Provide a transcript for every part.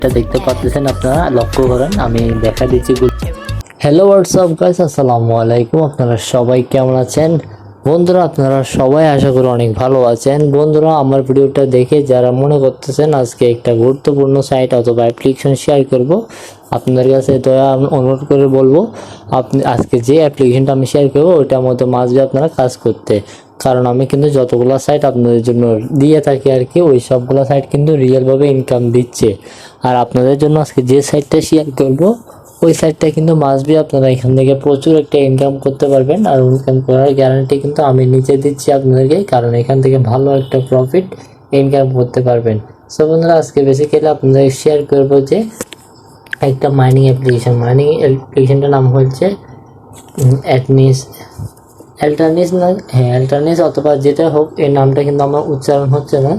এটা দেখতে পাচ্ছেন, আপনারা লক্ষ্য করেন, আমি দেখা দিচ্ছি। হ্যালো হোয়াটসঅ্যাপ গাইস, আসসালামু আলাইকুম। আপনারা সবাই কেমন আছেন বন্ধুরা? আপনারা সবাই আশা করি অনেক ভালো আছেন। বন্ধুরা, আমার ভিডিওটা দেখে যারা মনে করতেছেন আজকে একটা গুরুত্বপূর্ণ সাইট অথবা অ্যাপ্লিকেশন শেয়ার করব, আপনাদের কাছে দয়া অনুরোধ করে বলবো, আপনি আজকে যে অ্যাপ্লিকেশনটা আমি শেয়ার করবো ওইটার মধ্যে মাঝে আপনারা কাজ করতে। কারণ আমি কিন্তু যতগুলো সাইট আপনাদের জন্য দিয়ে থাকি আর কি, ওই সবগুলো সাইট কিন্তু রিয়েলভাবে ইনকাম দিচ্ছে। আর আপনাদের জন্য আজকে যে সাইটটা শেয়ার করবো ওই সাইটটা কিন্তু মাসবি, আপনারা এখান থেকে প্রচুর একটা ইনকাম করতে পারবেন। আর ইনকাম করার গ্যারান্টি কিন্তু আমি নিচে দিচ্ছি আপনাদেরকে, কারণ এখান থেকে ভালো একটা প্রফিট ইনকাম করতে পারবেন। সো বন্ধুরা, আজকে বেসিক্যালি আপনাদের শেয়ার করবো যে একটা মাইনিং অ্যাপ্লিকেশনটার নাম হচ্ছে অ্যাল্টারনিস না, হ্যাঁ অ্যাল্টারনিস অথবা যেটা হোক, এই নামটা কিন্তু আমার উচ্চারণ হচ্ছে না,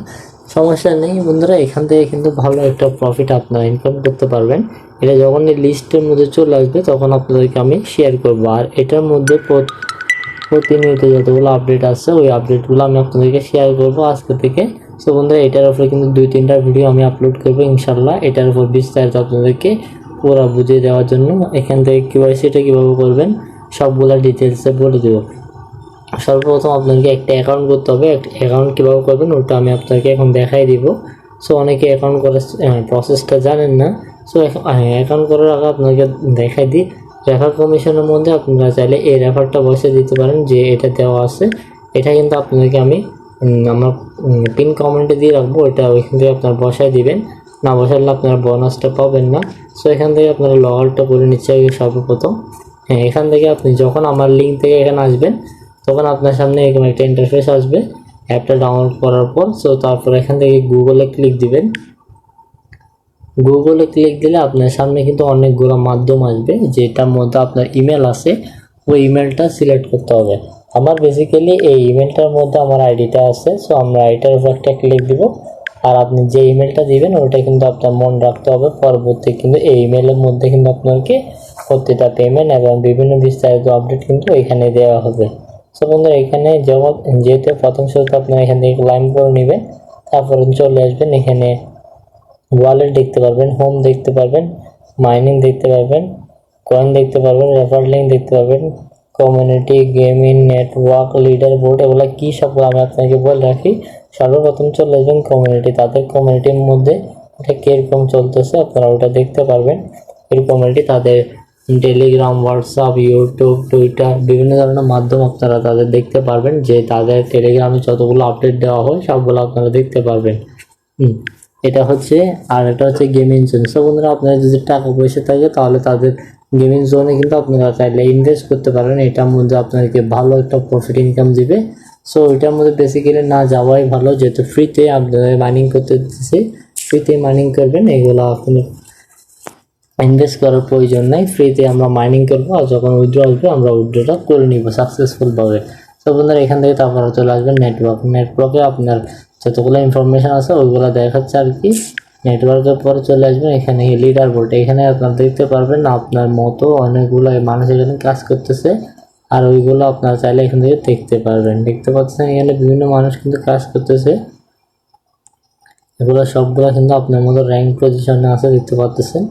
সমস্যা নেই বন্ধুরা। এখান থেকে কিন্তু ভালো একটা প্রফিট আপনারা ইনকাম করতে পারবেন। এটা যখন এই লিস্টের মধ্যে চলে আসবে তখন আপনাদেরকে আমি শেয়ার করবো। আর এটার মধ্যে প্রতিনিয়ত যতগুলো আপডেট আসছে ওই আপডেটগুলো আমি আপনাদেরকে শেয়ার করবো আজকে থেকে। সো বন্ধুরা, এটার উপরে কিন্তু 2-3টা ভিডিও আমি আপলোড করবো ইনশাল্লাহ, এটার উপর বিস্তারিত আপনাদেরকে পুরো বুঝিয়ে দেওয়ার জন্য। এখান থেকে কেওয়াইসিটা কীভাবে করবেন সবগুলো ডিটেলসে বলে দেবো। সর্বপ্রথম আপনাকে একটা অ্যাকাউন্ট করতে হবে। অ্যাকাউন্ট কীভাবে করবেন ওটা আমি আপনাকে এখন দেখাই দিব। সো অনেকে অ্যাকাউন্ট করার প্রসেসটা জানেন না। সো অ্যাকাউন্ট করার আগে আপনাকে দেখাই দিই। রেফার কমিশনের মধ্যে আপনারা চাইলে এই রেফারটা বসে দিতে পারেন, যে এটা দেওয়া আছে। এটা কিন্তু আপনাদেরকে আমি আমার পিন কমেন্টে দিয়ে রাখবো, এটা ওইখান থেকে আপনারা বসায় দিবেন। না বসালে আপনারা বোনাসটা পাবেন না। সো এখান থেকে আপনারা লগ আউটটা করে নিচ্ছে সর্বপ্রথম। হ্যাঁ, এখান থেকে আপনি যখন আমার লিঙ্ক থেকে এখানে আসবেন তখন আপনার সামনে এরকম একটা ইন্টারফেস আসবে অ্যাপটা ডাউনলোড করার পর। সো তারপর এখান থেকে গুগলে ক্লিক দিবেন। গুগলে ক্লিক দিলে আপনার সামনে কিন্তু অনেকগুলো মাধ্যম আসবে, যেটার মধ্যে আপনার ইমেল আছে, ওই ইমেলটা সিলেক্ট করতে হবে। আমার বেসিক্যালি এই ইমেলটার মধ্যে আমার আইডিটা আছে। সো আমরা এটার উপর একটা ক্লিক দিব। আর আপনি যে ইমেলটা দিবেন ওটা কিন্তু আপনার মনে রাখতে হবে। পরবর্তী কিন্তু এই ইমেলের মধ্যে কিন্তু আপনাকে প্রতিটা পেমেন্ট এবং বিভিন্ন বিস্তারিত আপডেট কিন্তু এখানে দেওয়া হবে। সো বন্ধুরা, এখানে যেহেতু প্রথম শুরুতে আপনারা এখান থেকে ক্লাইম করে নেবেন, তারপরে চলে আসবেন এখানে ওয়ালেট দেখতে পারবেন, হোম দেখতে পারবেন, মাইনিং দেখতে পারবেন, কয়েন দেখতে পারবেন, রেফার লিঙ্ক দেখতে পারবেন, community, gaming, network, leader board, এগুলো কী সবগুলো আমি আপনাকে বলে রাখি। সর্বপ্রথম চলে আসবেন কমিউনিটি। তাদের কমিউনিটির মধ্যে এটা কীরকম চলতেছে আপনারা ওটা দেখতে পারবেন। এই কমিউনিটি তাদের টেলিগ্রাম, হোয়াটসঅ্যাপ, ইউটিউব, টুইটার, বিভিন্ন ধরনের মাধ্যম আপনারা তাদের দেখতে পারবেন, যে তাদের টেলিগ্রামে যতগুলো আপডেট দেওয়া হয় সবগুলো আপনারা দেখতে পারবেন। এটা হচ্ছে, আর এটা হচ্ছে গেমিং জোন। সো বন্ধুরা, আপনার যদি টাকা পয়সা থাকে তাহলে তাদের গেমিং জোনে কিন্তু আপনারা চাইলে ইনভেস্ট করতে পারেন। এটার মধ্যে আপনাদেরকে ভালো একটা প্রফিট ইনকাম দিবে। সো এটার মধ্যে বেসিক্যালি না যাওয়াই ভালো, যেহেতু ফ্রিতে আপনাদের মাইনিং করতে দিচ্ছে, ফ্রিতে মাইনিং করবেন। এগুলো আপনি ইনভেস্ট করার প্রয়োজন নাই, ফ্রিতে আমরা মাইনিং করবো, আর যখন উইথড্র আসবে আমরা উইথড্রটা করে নিব সাকসেসফুলভাবে। সো বন্ধুরা, এখান থেকে তারপরে চলে আসবেন নেটওয়ার্কে আপনার যতগুলো ইনফরমেশন আছে ওইগুলো দেখাচ্ছে আর কি। নেটওয়ার্কের পরে চলে আসবেন এখানে লিডার বোর্ড। এখানে আপনারা দেখতে পারবেন আপনার মতো অনেকগুলো মানুষ এখানে কাজ করতেছে, আর ওইগুলো আপনারা চাইলে এখান থেকে দেখতে পারবেন। দেখতে পাচ্ছেন এখানে বিভিন্ন মানুষ কিন্তু কাজ করতেছে, এগুলো সবগুলো কিন্তু আপনার মতো র্যাঙ্ক পজিশনে আছে, দেখতে পাচ্ছেন।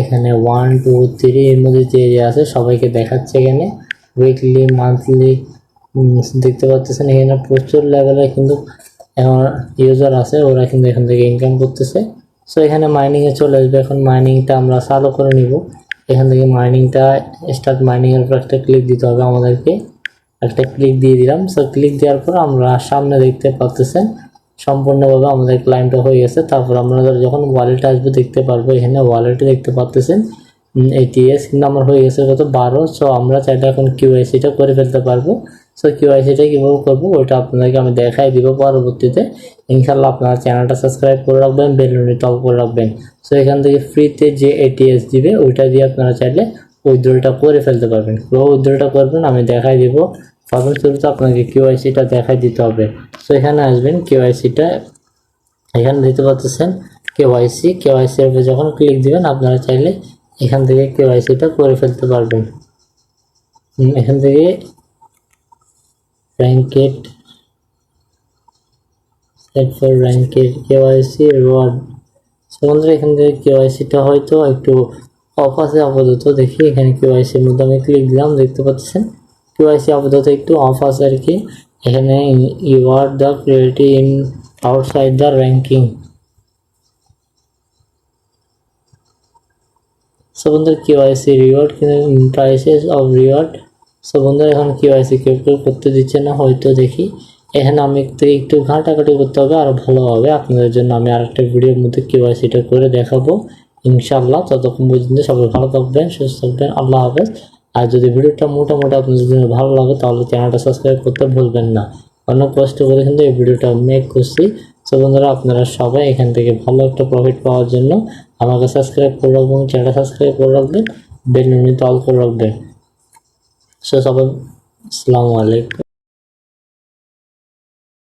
এখানে 1, 2, 3 এর মধ্যে যে আছে সবাইকে দেখাচ্ছে এখানে। উইকলি, মান্থলি দেখতে পাচ্ছেন। এখানে প্রচুর লেভেলে কিন্তু এখন ইউজার আছে, ওরা কিন্তু এখান থেকে ইনকাম করতেছে। সো এখানে মাইনিংয়ে চলে আসবে। এখন মাইনিংটা আমরা চালু করে নিব। এখান থেকে মাইনিংটা স্টার্ট মাইনিংয়ের উপর একটা ক্লিক দিতে হবে আমাদেরকে। একটা ক্লিক দিয়ে দিলাম। সো ক্লিক দেওয়ার পর আমরা সামনে দেখতে পাচ্ছেন সম্পূর্ণভাবে আমাদের ক্লাইমটা হয়ে গেছে। তারপর আমরা যখন ওয়ালেটে আসবে দেখতে পারবো, এখানে ওয়ালেটে দেখতে পাচ্ছেন ATS কিন্তু আমার হয়ে গেছে কত 12। সো আমরা চাইলে এখন কিউআইসিটা করে ফেলতে পারবো। সো কিউআইসিটা কীভাবে করবো ওটা আপনাদেরকে আমি দেখাই দিব পরবর্তীতে ইনশাল্লাহ। আপনারা চ্যানেলটা সাবস্ক্রাইব করে রাখবেন, বেল নোটিফিকেশন অল করে রাখবেন। সো এখান থেকে ফ্রিতে যে ATS দিবে ওইটা দিয়ে আপনারা চাইলে উইথড্রটা করে ফেলতে পারবেন। উইথড্রটা করবেন আমি দেখাই দিব। প্রথম শুরুতে আপনাকে কিউআইসিটা দেখাই দিতে হবে। সো এখানে আসবেন, কিউআইসিটা এখানে দিতে পারতেছেন। কেওয়াইসির উপরে যখন ক্লিক দিবেন আপনারা চাইলে এখান থেকে কেওয়াইসিটা করে ফেলতে পারবেন। এখান থেকে ranked, set for ranked, KYC reward. বন্ধুরা এখান থেকে কেওয়াইসিটা হয়তো একটু অফ আছে আপাতত, দেখি এখানে কেওয়াইসির মধ্যে আমি ক্লিক দিলাম, দেখতে পাচ্ছেন কেওয়াইসি আপাতত একটু অফ আছে আর কি। এখানে you are the priority in outside the ranking. So বন্ধুরা কেওয়াইসি রিওয়ার্ড কিন্তু প্রাইসেস অফ রিওয়ার্ড। সো বন্ধুরা এখন কেওয়াইসি কেউ করতে দিচ্ছে না হয়তো, দেখি এখানে আমি একটু ঘাটাঘাটি করতে হবে আরও ভালোভাবে আপনাদের জন্য। আমি আরেকটা ভিডিওর মধ্যে কেওয়াইসিটা করে দেখাবো ইনশাআল্লাহ। ততক্ষণ পর্যন্ত সবাই ভালো থাকবেন, সুস্থ থাকবেন, আল্লাহ হাফেজ। আর যদি ভিডিওটা মোটামুটি আপনাদের জন্য ভালো লাগে তাহলে চ্যানেলটা সাবস্ক্রাইব করতে ভুলবেন না। অনেক কষ্ট করে কিন্তু এই ভিডিওটা মেক করছি। সো বন্ধুরা আপনারা সবাই এখান থেকে ভালো একটা প্রফিট পাওয়ার জন্য আমাকে সাবস্ক্রাইব করে রাখবেন, চ্যানেলটা সাবস্ক্রাইব করে রাখবেন, বেল নোটিফিকেশন অল করে রাখবেন। সো সবাই আসসালামু আলাইকুম।